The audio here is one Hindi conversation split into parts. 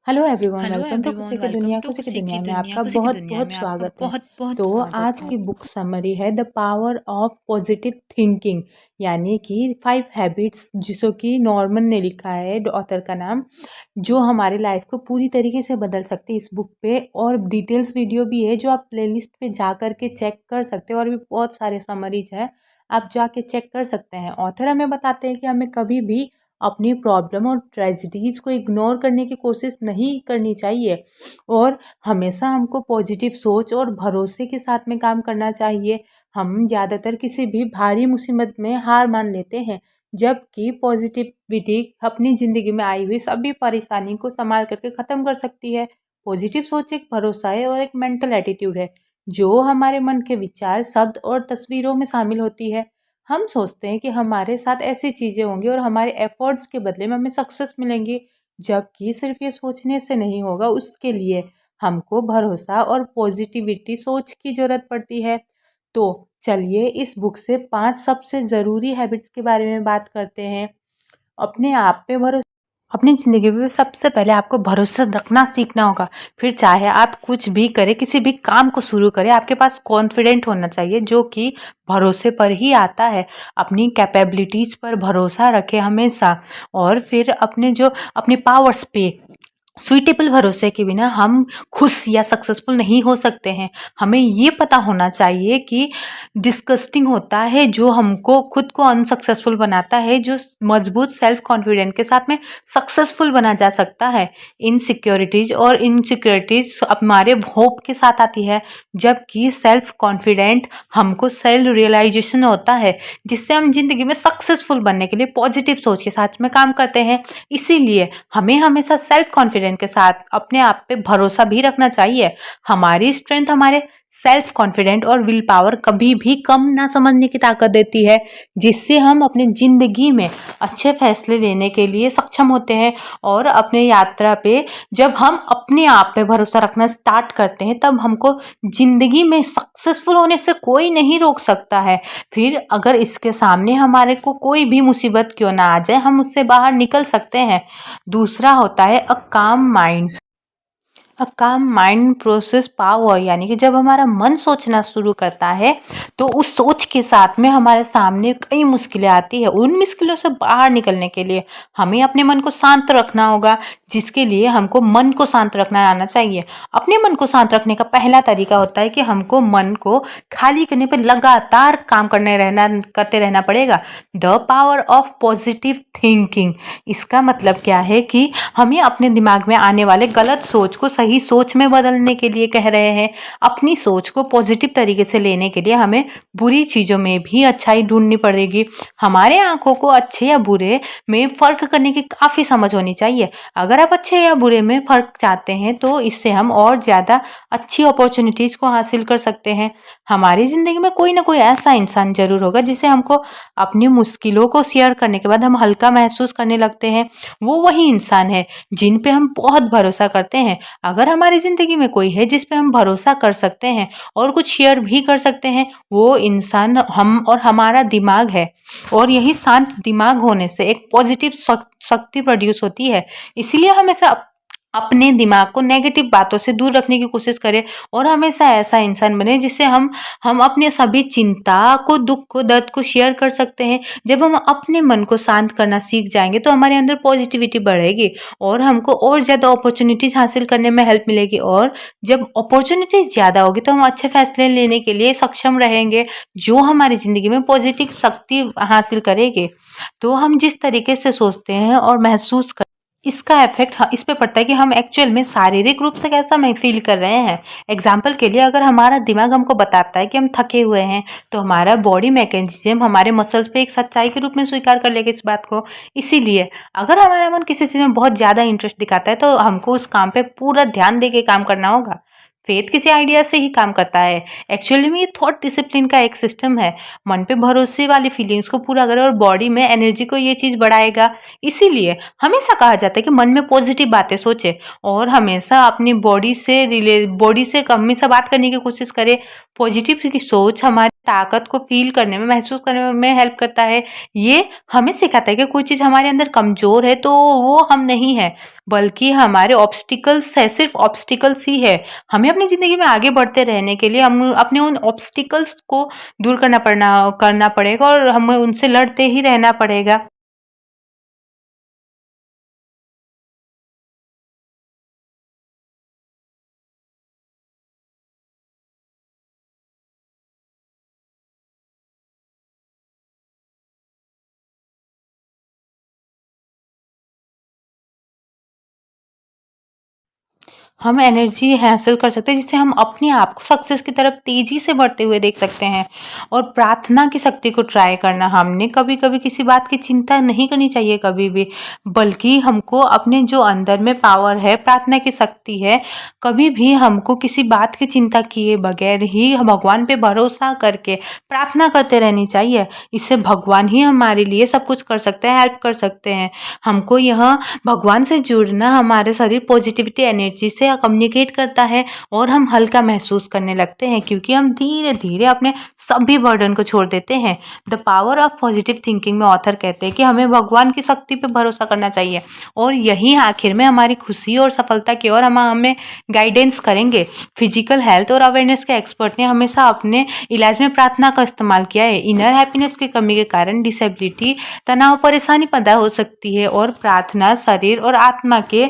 Hello everyone, hello welcome to everyone, दुनिया, वेलकम टू खुशी की खुशी की दुनिया में दुनिया में आपका खुशी की बहुत दुनिया बहुत में आपका स्वागत है। बहुत बहुत तो स्वागत आज है। की बुक समरी है the power of positive thinking, यानी कि 5 हैबिट्स, जिसो कि नॉर्मन ने लिखा है, ऑथर का नाम, जो हमारे लाइफ को पूरी तरीके से बदल सकती है इस बुक पे। और डिटेल्स वीडियो भी है जो आप प्लेलिस्ट पे जा कर के चेक कर सकते हो, और भी बहुत सारे समरीज है, आप जाके चेक कर सकते हैं। ऑथर हमें बताते हैं कि हमें कभी भी अपनी प्रॉब्लम और ट्रेजिडीज़ को इग्नोर करने की कोशिश नहीं करनी चाहिए, और हमेशा हमको पॉजिटिव सोच और भरोसे के साथ में काम करना चाहिए। हम ज़्यादातर किसी भी भारी मुसीबत में हार मान लेते हैं, जबकि पॉजिटिविटी अपनी ज़िंदगी में आई हुई सभी परेशानी को संभाल करके ख़त्म कर सकती है। पॉजिटिव सोच एक भरोसा है और एक मेंटल एटीट्यूड है, जो हमारे मन के विचार, शब्द और तस्वीरों में शामिल होती है। हम सोचते हैं कि हमारे साथ ऐसी चीज़ें होंगी और हमारे एफर्ट्स के बदले में हमें सक्सेस मिलेंगी, जबकि सिर्फ ये सोचने से नहीं होगा। उसके लिए हमको भरोसा और पॉजिटिविटी सोच की ज़रूरत पड़ती है। तो चलिए इस बुक से 5 सबसे ज़रूरी हैबिट्स के बारे में बात करते हैं। अपने आप पे भरोसा, अपनी ज़िंदगी में सबसे पहले आपको भरोसा रखना सीखना होगा। फिर चाहे आप कुछ भी करें, किसी भी काम को शुरू करें, आपके पास कॉन्फिडेंट होना चाहिए, जो कि भरोसे पर ही आता है। अपनी कैपेबिलिटीज़ पर भरोसा रखें हमेशा, और फिर अपने पावर्स पे सुइटेबल भरोसे के बिना हम खुश या सक्सेसफुल नहीं हो सकते हैं। हमें ये पता होना चाहिए कि डिस्गस्टिंग होता है जो हमको खुद को अनसक्सेसफुल बनाता है, जो मजबूत सेल्फ कॉन्फिडेंट के साथ में सक्सेसफुल बना जा सकता है। इनसिक्योरिटीज और इनसिक्योरिटीज हमारे होप के साथ आती है, जबकि सेल्फ कॉन्फिडेंट हमको सेल्फ रियलाइजेशन होता है, जिससे हम जिंदगी में सक्सेसफुल बनने के लिए पॉजिटिव सोच के साथ में काम करते हैं। इसीलिए हमें हमेशा सेल्फ कॉन्फिडेंस के साथ अपने आप पे भरोसा भी रखना चाहिए। हमारी स्ट्रेंथ हमारे सेल्फ कॉन्फिडेंट और विल पावर कभी भी कम ना समझने की ताकत देती है, जिससे हम अपनी ज़िंदगी में अच्छे फैसले लेने के लिए सक्षम होते हैं। और अपने यात्रा पे जब हम अपने आप पे भरोसा रखना स्टार्ट करते हैं, तब हमको ज़िंदगी में सक्सेसफुल होने से कोई नहीं रोक सकता है। फिर अगर इसके सामने हमारे को कोई भी मुसीबत क्यों ना आ जाए, हम उससे बाहर निकल सकते हैं। दूसरा होता है काम माइंड प्रोसेस पावर, यानी कि जब हमारा मन सोचना शुरू करता है, तो उस सोच के साथ में हमारे सामने कई मुश्किलें आती है। उन मुश्किलों से बाहर निकलने के लिए हमें अपने मन को शांत रखना होगा, जिसके लिए हमको मन को शांत रखना आना चाहिए। अपने मन को शांत रखने का पहला तरीका होता है कि हमको मन को खाली करने पर लगातार काम करते रहना पड़ेगा। The power of positive thinking, इसका मतलब क्या है कि हमें अपने दिमाग में आने वाले गलत सोच को सही सोच में बदलने के लिए कह रहे हैं। अपनी सोच को पॉजिटिव तरीके से लेने के लिए हमें बुरी चीज़ों में भी अच्छाई ढूंढनी पड़ेगी। हमारे आंखों को अच्छे या बुरे में फ़र्क करने की काफ़ी समझ होनी चाहिए। अगर आप अच्छे या बुरे में फ़र्क चाहते हैं, तो इससे हम और ज़्यादा अच्छी अपॉर्चुनिटीज़ को हासिल कर सकते हैं। हमारी ज़िंदगी में कोई ना कोई ऐसा इंसान ज़रूर होगा जिसे हमको अपनी मुश्किलों को शेयर करने के बाद हम हल्का महसूस करने लगते हैं। वो वही इंसान है जिन पे हम बहुत भरोसा करते हैं। अगर हमारी ज़िंदगी में कोई है जिस पे हम भरोसा कर सकते हैं और कुछ शेयर भी कर सकते हैं, वो इंसान हम और हमारा दिमाग है। और यही शांत दिमाग होने से एक पॉजिटिव शक्ति प्रोड्यूस होती है। इसीलिए हमेशा अपने दिमाग को नेगेटिव बातों से दूर रखने की कोशिश करें, और हमेशा ऐसा इंसान बने जिससे हम अपने सभी चिंता को, दुख को, दर्द को शेयर कर सकते हैं। जब हम अपने मन को शांत करना सीख जाएंगे, तो हमारे अंदर पॉजिटिविटी बढ़ेगी और हमको और ज़्यादा अपॉर्चुनिटीज़ हासिल करने में हेल्प मिलेगी। और जब अपॉर्चुनिटीज़ ज़्यादा होगी, तो हम अच्छे फैसले लेने के लिए सक्षम रहेंगे, जो हमारी ज़िंदगी में पॉजिटिव शक्ति हासिल करेंगे। तो हम जिस तरीके से सोचते हैं और महसूस कर, इसका इफेक्ट इस पे पड़ता है कि हम एक्चुअल में शारीरिक रूप से कैसा मैं फील कर रहे हैं। एग्जाम्पल के लिए, अगर हमारा दिमाग हमको बताता है कि हम थके हुए हैं, तो हमारा बॉडी मैकेनिज्म हमारे मसल्स पे एक सच्चाई के रूप में स्वीकार कर लेगा इस बात को। इसीलिए अगर हमारा मन किसी चीज़ में बहुत ज़्यादा इंटरेस्ट दिखाता है, तो हमको उस काम पे पूरा ध्यान दे के काम करना होगा। फेथ किसी आइडिया से ही काम करता है। एक्चुअली में ये थॉट डिसिप्लिन का एक सिस्टम है। मन पे भरोसे वाली फीलिंग्स को पूरा करे और बॉडी में एनर्जी को ये चीज़ बढ़ाएगा। इसीलिए हमेशा कहा जाता है कि मन में पॉजिटिव बातें सोचे, और हमेशा अपनी बॉडी से हमेशा बात करने की कोशिश करें। पॉजिटिव की सोच हमारी ताकत को फील करने में, महसूस करने में हेल्प करता है। ये हमें सिखाता है कि कोई चीज़ हमारे अंदर कमज़ोर है तो वो हम नहीं है, बल्कि हमारे ऑब्स्टिकल्स है, सिर्फ ऑब्स्टिकल्स ही है। हमें अपनी ज़िंदगी में आगे बढ़ते रहने के लिए हम अपने उन ऑब्स्टिकल्स को दूर करना पड़ेगा और हमें उनसे लड़ते ही रहना पड़ेगा। हम एनर्जी हासिल कर सकते हैं जिससे हम अपने आप को सक्सेस की तरफ तेज़ी से बढ़ते हुए देख सकते हैं। और प्रार्थना की शक्ति को ट्राई करना, हमने कभी-कभी किसी बात की चिंता नहीं करनी चाहिए कभी भी, बल्कि हमको अपने जो अंदर में पावर है, प्रार्थना की शक्ति है, कभी भी हमको किसी बात की चिंता किए बगैर ही भगवान पे भरोसा करके प्रार्थना करते रहनी चाहिए। इससे भगवान ही हमारे लिए सब कुछ कर सकते हैं, हेल्प कर सकते हैं। हमको यह भगवान से जुड़ना हमारे शरीर पॉजिटिविटी एनर्जी से कम्युनिकेट करता है और हम हल्का महसूस करने लगते हैं क्योंकि हम धीरे धीरे अपने सभी बर्डन को छोड़ देते हैं। The power of positive thinking में ऑथर कहते हैं कि हमें भगवान की शक्ति पे भरोसा करना चाहिए और यही आखिर में हमारी खुशी और सफलता की ओर हम हमें गाइडेंस करेंगे। फिजिकल हेल्थ और अवेयरनेस के एक्सपर्ट ने हमेशा अपने इलाज में प्रार्थना का इस्तेमाल किया है। इनर हैप्पीनेस की कमी के कारण डिसेबिलिटी, तनाव, परेशानी पैदा हो सकती है और प्रार्थना शरीर और आत्मा के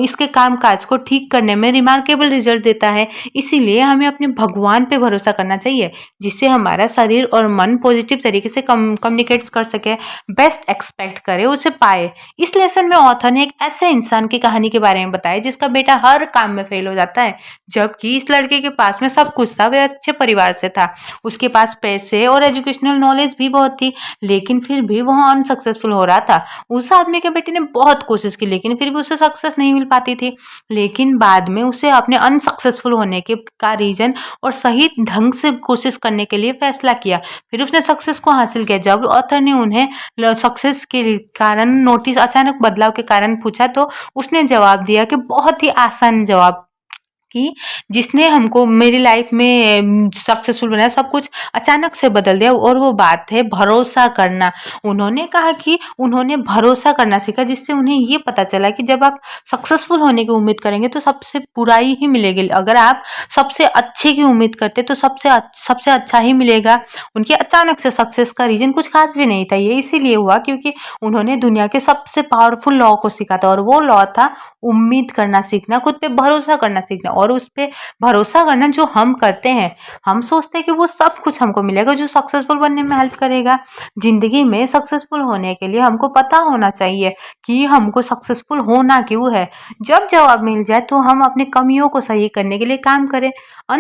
इसके कामकाज को ठीक करने में रिमार्केबल रिजल्ट देता है। इसीलिए हमें अपने भगवान पे भरोसा करना चाहिए जिससे हमारा शरीर और मन पॉजिटिव तरीके से कम्युनिकेट कर सके, बेस्ट एक्सपेक्ट करे उसे पाए। इस लेसन में ऑथर ने एक ऐसे इंसान की कहानी के बारे में बताया जिसका बेटा हर काम में फेल हो जाता है, जबकि इस लड़के के पास में सब कुछ था, वह अच्छे परिवार से था, उसके पास पैसे और एजुकेशनल नॉलेज भी बहुत थी, लेकिन फिर भी वह अनसक्सेसफुल हो रहा था। उस आदमी के बेटे ने बहुत कोशिश की लेकिन फिर भी उसे सक्सेस नहीं मिल पाती थी। लेकिन बाद में उसे अपने अनसक्सेसफुल होने के का रीजन और सही ढंग से कोशिश करने के लिए फैसला किया। फिर उसने सक्सेस को हासिल किया। जब ऑथर ने उन्हें सक्सेस के कारण नोटिस अचानक बदलाव के कारण पूछा तो उसने जवाब दिया कि बहुत ही आसान जवाब कि जिसने हमको मेरी लाइफ में सक्सेसफुल बनाया, सब कुछ अचानक से बदल दिया और वो बात है भरोसा करना। उन्होंने कहा कि उन्होंने भरोसा करना सीखा जिससे उन्हें ये पता चला कि जब आप सक्सेसफुल होने की उम्मीद करेंगे तो सबसे बुराई ही मिलेगी। अगर आप सबसे अच्छे की उम्मीद करते तो सबसे अच्छा ही मिलेगा। उनके अचानक से सक्सेस का रीजन कुछ खास भी नहीं था, ये इसीलिए हुआ क्योंकि उन्होंने दुनिया के सबसे पावरफुल लॉ को सीखा था और वो लॉ था उम्मीद करना सीखना, खुद पे भरोसा करना सीखना और उस पे भरोसा करना जो हम करते हैं। हम सोचते हैं कि वो सब कुछ हमको मिलेगा जो सक्सेसफुल बनने में हेल्प करेगा। जिंदगी में सक्सेसफुल होने के लिए हमको पता होना चाहिए कि हमको सक्सेसफुल होना क्यों है। जब जवाब मिल जाए तो हम अपनी कमियों को सही करने के लिए काम करें।